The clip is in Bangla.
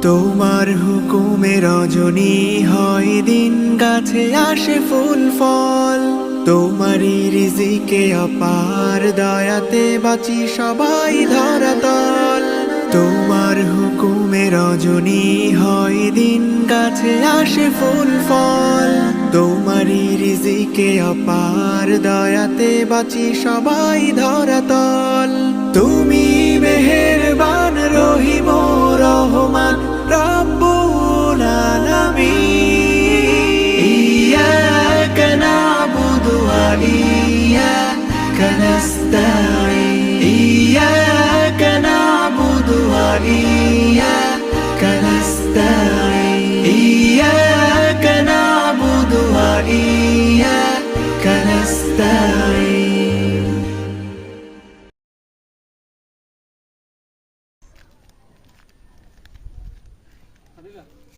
তোমার হুকুমে রজনী হয় দিন, গাছে আসে ফুল ফল। তোমারই রিজিকে অপার, দয়াতে বাঁচি সবাই ধরাতল। তোমার হুকুমে রজনী হয় দিন, গাছে আসে ফুল ফল। তোমারই রিজিকে অপার, দয়াতে বাঁচি সবাই ধরাতল। তুমি মেহেরবান রহিম রহমান রব্বুল আলামিন। ইয়্যাকা না'বুদু ওয়া ইয়্যাকা নাস্তাঈন। ইয়্যাকা না'বুদু ওয়া ইয়্যাকা নাস্তাঈন। ইয়্যাকা না'বুদু ওয়া ইয়্যাকা নাস্তাঈন।